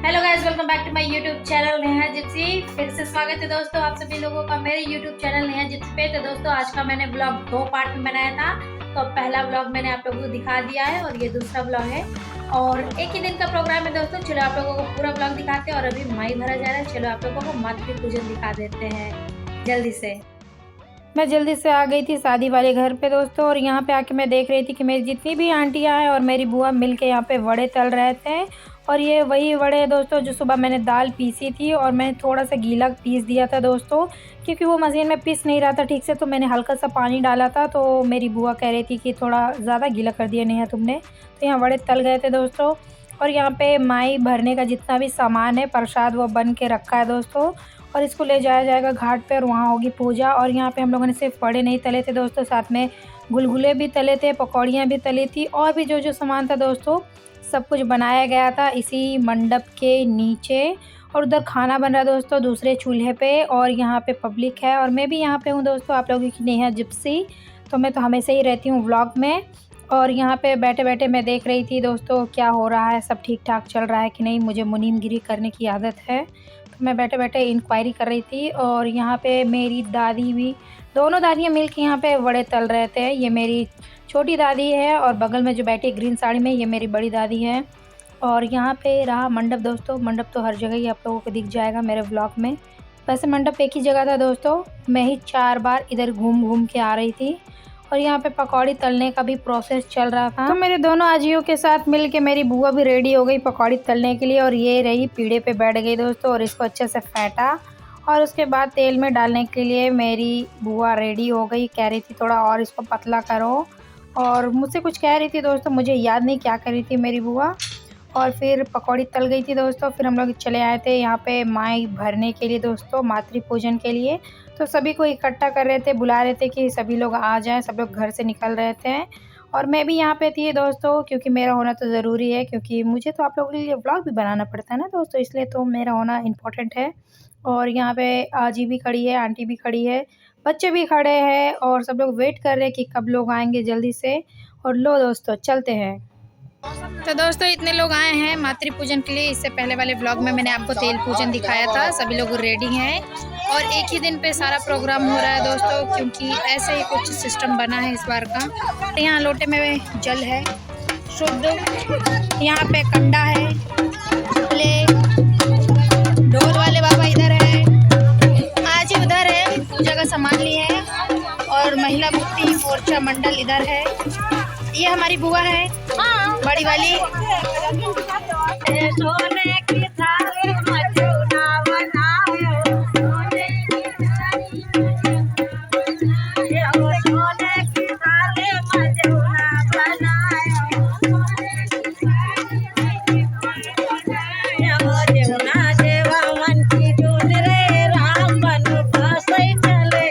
Hello guys, welcome back to my YouTube channel Neha Gypsy. फिर से स्वागत है दोस्तों आप सभी लोगों का मेरे यूट्यूब चैनल नेहा जिप्सी पे। तो दोस्तों आज का मैंने ब्लॉग 2 पार्ट में बनाया था। तो पहला ब्लॉग मैंने आप लोगों को दिखा दिया है और ये दूसरा ब्लॉग है और एक ही दिन का प्रोग्राम है दोस्तों। चलो आप लोगों को पूरा ब्लॉग दिखाते हैं और अभी माई भरा जा रहा है। चलो आप लोगों को मातृ पूजन दिखा देते हैं जल्दी से। मैं जल्दी से आ गई थी शादी वाले घर पे दोस्तों, और यहाँ पे आके मैं देख रही थी कि मेरी जितनी भी आंटियाँ हैं और मेरी बुआ मिल के यहाँ पे वड़े तल रहे थे। और ये वही वड़े हैं दोस्तों जो सुबह मैंने दाल पीसी थी और मैंने थोड़ा सा गीला पीस दिया था दोस्तों, क्योंकि वो मशीन में पीस नहीं रहा था ठीक से। तो मैंने हल्का सा पानी डाला था, तो मेरी बुआ कह रही थी कि थोड़ा ज़्यादा गीला कर दिया नेहा तुमने। तो यहाँ वड़े तल गए थे दोस्तों। और यहाँ पे माई भरने का जितना भी सामान है प्रसाद वो बन के रखा है दोस्तों, और इसको ले जाया जाएगा घाट पे और वहाँ होगी पूजा। और यहाँ पे हम लोगों ने सिर्फ वड़े नहीं तले थे दोस्तों, साथ में गुलगुले भी तले थे, पकौड़ियाँ भी तली थी, और भी जो जो सामान था दोस्तों सब कुछ बनाया गया था इसी मंडप के नीचे। और उधर खाना बन रहा है दोस्तों दूसरे चूल्हे पे, और यहाँ पे पब्लिक है और मैं भी यहाँ पे हूँ दोस्तों, आप लोगों की नेहा जिप्सी। तो मैं तो हमेशा ही रहती हूँ व्लॉग में। और यहाँ पे बैठे बैठे मैं देख रही थी दोस्तों क्या हो रहा है, सब ठीक ठाक चल रहा है कि नहीं। मुझे मुनीमगिरी करने की आदत है, तो मैं बैठे बैठे इंक्वायरी कर रही थी। और यहाँ पे मेरी दादी भी, दोनों दादियाँ मिल के यहाँ पे वड़े तल रहे थे। ये मेरी छोटी दादी है और बगल में जो बैठी ग्रीन साड़ी में ये मेरी बड़ी दादी है। और यहाँ पे रहा मंडप दोस्तों। मंडप तो हर जगह ही आप लोगों को दिख जाएगा मेरे व्लॉग में। वैसे मंडप एक ही जगह था दोस्तों, मैं ही 4 बार इधर घूम घूम के आ रही थी। और यहाँ पे पकौड़ी तलने का भी प्रोसेस चल रहा था। तो मेरे दोनों आजियों के साथ मिल के मेरी बुआ भी रेडी हो गई पकौड़ी तलने के लिए, और ये रही पीढ़े पे बैठ गई दोस्तों और इसको अच्छे से फेंटा। और उसके बाद तेल में डालने के लिए मेरी बुआ रेडी हो गई, कह रही थी थोड़ा और इसको पतला करो। और मुझसे कुछ कह रही थी दोस्तों, मुझे याद नहीं क्या कह रही थी मेरी बुआ। और फिर पकौड़ी तल गई थी दोस्तों। फिर हम लोग चले आए थे यहाँ पे माई भरने के लिए दोस्तों, मातृ पूजन के लिए। तो सभी को इकट्ठा कर रहे थे, बुला रहे थे कि सभी लोग आ जाएं। सब लोग घर से निकल रहे थे और मैं भी यहाँ पे थी दोस्तों, क्योंकि मेरा होना तो ज़रूरी है, क्योंकि मुझे तो आप लोगों के लिए व्लॉग भी बनाना पड़ता है ना दोस्तों, इसलिए तो मेरा होना इम्पोर्टेंट है। और यहाँ पे आजी भी खड़ी है, आंटी भी खड़ी है, बच्चे भी खड़े हैं और सब लोग वेट कर रहे हैं कि कब लोग आएंगे जल्दी से। और लो दोस्तों चलते हैं। तो दोस्तों इतने लोग आए हैं मातृ पूजन के लिए। इससे पहले वाले व्लॉग में मैंने आपको तेल पूजन दिखाया था। सभी लोग रेडी हैं और एक ही दिन पे सारा प्रोग्राम हो रहा है दोस्तों, क्योंकि ऐसे ही कुछ सिस्टम बना है इस बार का। तो यहाँ लोटे में जल है शुद्ध, यहाँ पे कंडा है, ढोल वाले बाबा इधर है, आज ही उधर है, पूजा का सामान लिए है। और महिला मुक्ति मोर्चा मंडल इधर है। ये हमारी बुआ है बड़ी वाली। सोने की थाली मजूना बनाओ, सोने की थाली मजूना बनाओ, देवना देवा मन की जून रे राम बन फंसे चले।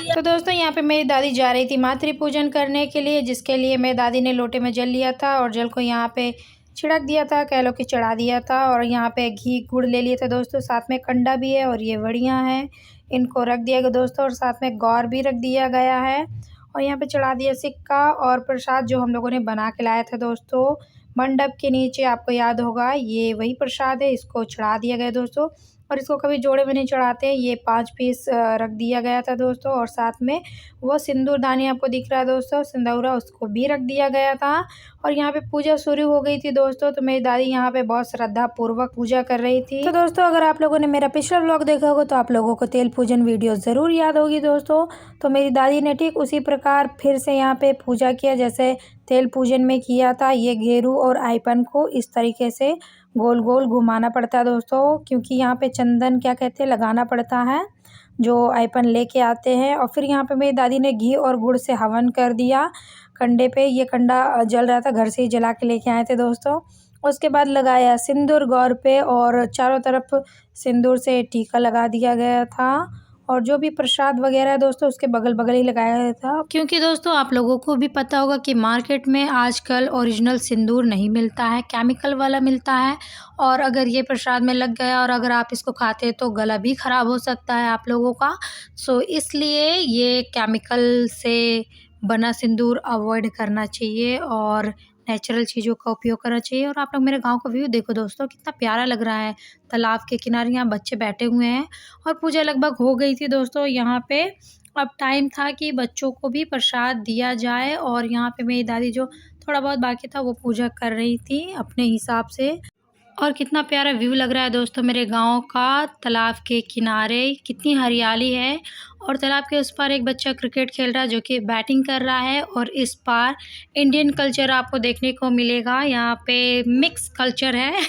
तो दोस्तों यहाँ पे मेरी दादी जा रही थी मातृ पूजन करने के लिए, जिसके लिए मेरी दादी ने लोटे में जल लिया था और जल को यहाँ पे छिड़क दिया था, कह लो कि चढ़ा दिया था। और यहाँ पे घी गुड़ ले लिए थे दोस्तों, साथ में कंडा भी है और ये वड़ियाँ हैं, इनको रख दिया गया दोस्तों, और साथ में गौर भी रख दिया गया है। और यहाँ पे चढ़ा दिया सिक्का और प्रसाद जो हम लोगों ने बना के लाया था दोस्तों मंडप के नीचे। आपको याद होगा ये वही प्रसाद है, इसको चढ़ा दिया गया दोस्तों। और इसको कभी जोड़े में नहीं चढ़ाते, ये 5 पीस रख दिया गया था दोस्तों। और साथ में वो सिंदूरदानी आपको दिख रहा है दोस्तों, सिंदूरा, उसको भी रख दिया गया था। और यहाँ पे पूजा शुरू हो गई थी दोस्तों। तो मेरी दादी यहाँ पे बहुत श्रद्धा पूर्वक पूजा कर रही थी। तो दोस्तों अगर आप लोगों ने मेरा पिछला व्लॉग देखा होगा तो आप लोगों को तेल पूजन वीडियो ज़रूर याद होगी दोस्तों। तो मेरी दादी ने ठीक उसी प्रकार फिर से यहाँ पे पूजा किया जैसे तेल पूजन में किया था। ये घेरू और आईपन को इस तरीके से गोल गोल घुमाना पड़ता है दोस्तों, क्योंकि यहाँ पे चंदन क्या कहते हैं लगाना पड़ता है। जो आइपन लेके आते हैं। और फिर यहाँ पे मेरी दादी ने घी और गुड़ से हवन कर दिया कंडे पे। ये कंडा जल रहा था, घर से ही जला के लेके आए थे दोस्तों। उसके बाद लगाया सिंदूर गौर पे और चारों तरफ सिंदूर से टीका लगा दिया गया था। और जो भी प्रसाद वगैरह है दोस्तों उसके बगल ही लगाया गया था, क्योंकि दोस्तों आप लोगों को भी पता होगा कि मार्केट में आजकल ओरिजिनल सिंदूर नहीं मिलता है, केमिकल वाला मिलता है। और अगर ये प्रसाद में लग गया और अगर आप इसको खाते हैं तो गला भी ख़राब हो सकता है आप लोगों का। सो इसलिए ये केमिकल से बना सिंदूर अवॉइड करना चाहिए और नेचुरल चीज़ों का उपयोग करना चाहिए। और आप लोग मेरे गांव का व्यू देखो दोस्तों, कितना प्यारा लग रहा है। तालाब के किनारे यहाँ बच्चे बैठे हुए हैं और पूजा लगभग हो गई थी दोस्तों यहाँ पे। अब टाइम था कि बच्चों को भी प्रसाद दिया जाए और यहाँ पे मेरी दादी जो थोड़ा बहुत बाकी था वो पूजा कर रही थी अपने हिसाब से। और कितना प्यारा व्यू लग रहा है दोस्तों मेरे गांव का, तालाब के किनारे कितनी हरियाली है। और तालाब के उस पार एक बच्चा क्रिकेट खेल रहा है जो कि बैटिंग कर रहा है। और इस पार इंडियन कल्चर आपको देखने को मिलेगा, यहाँ पे मिक्स कल्चर है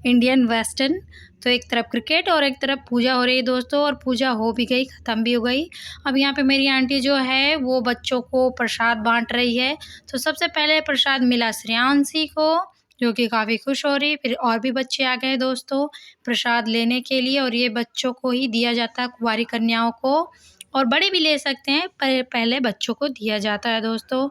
इंडियन वेस्टर्न। तो एक तरफ क्रिकेट और एक तरफ पूजा हो रही है दोस्तों। और पूजा हो भी गई, ख़त्म भी हो गई। अब यहाँ पे मेरी आंटी जो है वो बच्चों को प्रसाद बांट रही है। तो सबसे पहले प्रसाद मिला श्रेयांशी को, जो कि काफ़ी खुश हो रही। फिर और भी बच्चे आ गए दोस्तों प्रसाद लेने के लिए। और ये बच्चों को ही दिया जाता है, कुंवारी कन्याओं को, और बड़े भी ले सकते हैं पर पहले बच्चों को दिया जाता है दोस्तों।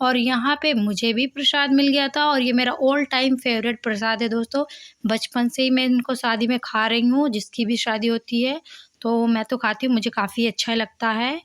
और यहाँ पे मुझे भी प्रसाद मिल गया था और ये मेरा ऑल टाइम फेवरेट प्रसाद है दोस्तों। बचपन से ही मैं इनको शादी में खा रही हूँ, जिसकी भी शादी होती है तो मैं तो खाती हूँ, मुझे काफ़ी अच्छा लगता है।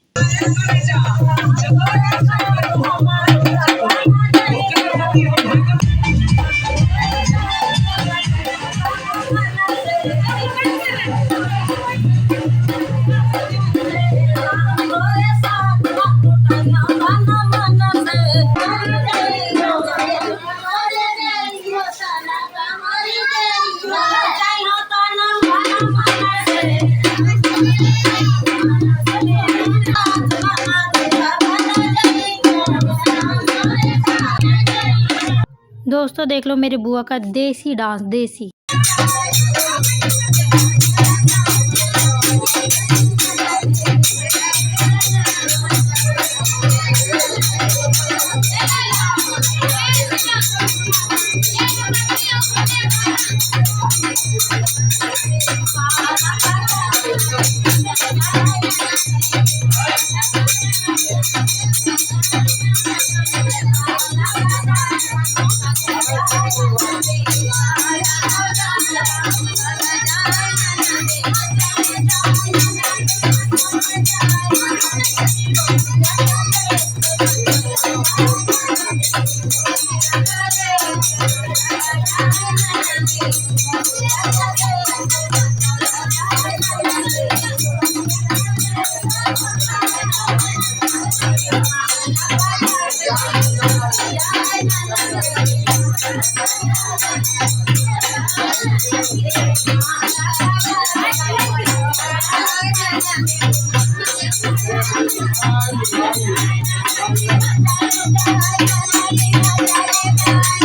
दोस्तों देख लो मेरी बुआ का देसी डांस, देसी।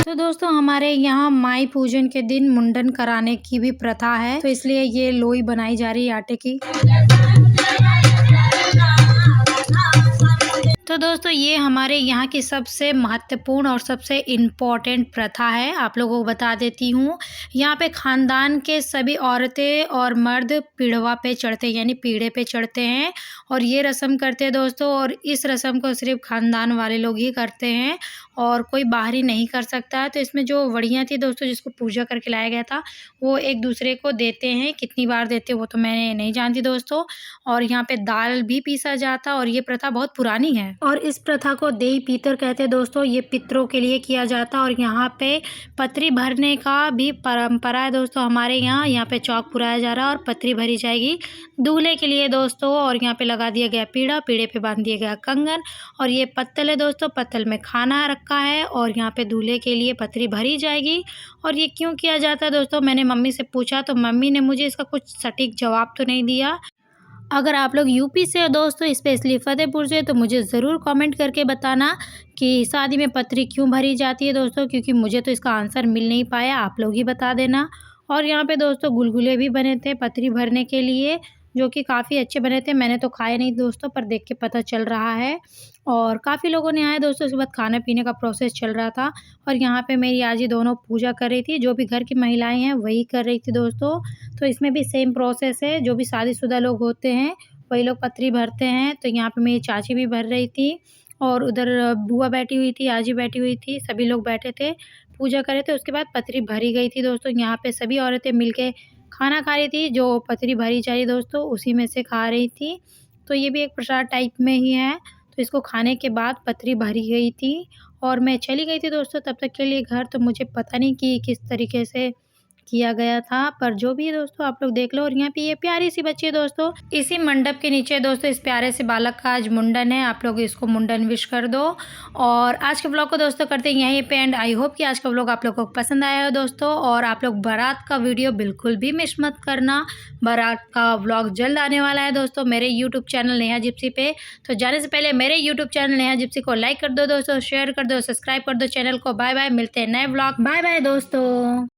तो दोस्तों हमारे यहाँ माई पूजन के दिन मुंडन कराने की भी प्रथा है, तो इसलिए ये लोई बनाई जा रही है आटे की। तो दोस्तों ये हमारे यहाँ की सबसे महत्वपूर्ण और सबसे इम्पॉर्टेंट प्रथा है, आप लोगों को बता देती हूँ। यहाँ पे ख़ानदान के सभी औरतें और मर्द पीढ़वा पे चढ़ते हैं, यानी पीढ़े पे चढ़ते हैं और ये रस्म करते हैं दोस्तों। और इस रस्म को सिर्फ ख़ानदान वाले लोग ही करते हैं और कोई बाहरी नहीं कर सकता है। तो इसमें जो वड़ियाँ थी दोस्तों जिसको पूजा करके लाया गया था वो एक दूसरे को देते हैं, कितनी बार देते हैं वो तो मैंने नहीं जानती दोस्तों। और यहाँ पे दाल भी पीसा जाता और ये प्रथा बहुत पुरानी है। और इस प्रथा को देई पीतर कहते हैं दोस्तों, ये पितरों के लिए किया जाता। और यहाँ पे पतरी भरने का भी परंपरा है दोस्तों हमारे यहाँ पे चौक पुराया जा रहा है और पतरी भरी जाएगी दूल्हे के लिए दोस्तों। और यहाँ पे लगा दिया गया पीढ़ा, पीढ़े पे बांध दिया गया कंगन। और ये पत्तल है दोस्तों, पत्तल में खाना रखा है और यहाँ पे दूल्हे के लिए पतरी भरी जाएगी। और ये क्यों किया जाता है दोस्तों, मैंने मम्मी से पूछा तो मम्मी ने मुझे इसका कुछ सटीक जवाब तो नहीं दिया। अगर आप लोग यूपी से हो दोस्तों, स्पेशली फतेहपुर से, तो मुझे ज़रूर कमेंट करके बताना कि शादी में पतरी क्यों भरी जाती है दोस्तों, क्योंकि मुझे तो इसका आंसर मिल नहीं पाया, आप लोग ही बता देना। और यहाँ पे दोस्तों गुलगुले भी बने थे पतरी भरने के लिए, जो कि काफ़ी अच्छे बने थे। मैंने तो खाए नहीं दोस्तों, पर देख के पता चल रहा है। और काफ़ी लोगों ने आए दोस्तों, उसके बाद खाने-पीने का प्रोसेस चल रहा था। और यहाँ पे मेरी आजी दोनों पूजा कर रही थी, जो भी घर की महिलाएँ हैं वही कर रही थी दोस्तों। तो इसमें भी सेम प्रोसेस है, जो भी शादीशुदा लोग होते हैं वही लोग पतरी भरते हैं। तो यहाँ पे मेरी चाची भी भर रही थी और उधर बुआ बैठी हुई थी, आजी बैठी हुई थी, सभी लोग बैठे थे, पूजा कर रहे थे। उसके बाद पतरी भरी गई थी दोस्तों। यहाँ पे सभी औरतें मिलके खाना खा रही थी, जो पतरी भरी जा रही दोस्तों उसी में से खा रही थी। तो ये भी एक प्रसाद टाइप में ही है। तो इसको खाने के बाद पतरी भरी गई थी और मैं चली गई थी दोस्तों तब तक के लिए घर। तो मुझे पता नहीं कि किस तरीके से किया गया था, पर जो भी है दोस्तों आप लोग देख लो। और यहाँ पे ये प्यारी सी बच्ची है दोस्तों, इसी मंडप के नीचे दोस्तों इस प्यारे से बालक का आज मुंडन है। आप लोग इसको मुंडन विश कर दो। और आज के व्लॉग को दोस्तों करते हैं यहीं पे एंड। आई होप कि आज का व्लॉग आप लोगों को पसंद आया हो दोस्तों। और आप लोग बारात का वीडियो बिल्कुल भी मिस मत करना, बारात का व्लॉग जल्द आने वाला है दोस्तों मेरे यूट्यूब चैनल नेहा जिप्सी पे। तो जाने से पहले मेरे यूट्यूब चैनल नेहा जिप्सी को लाइक कर दो दोस्तों, शेयर कर दो, सब्सक्राइब कर दो चैनल को। बाय बाय, मिलते हैं नए व्लॉग। बाय बाय दोस्तों।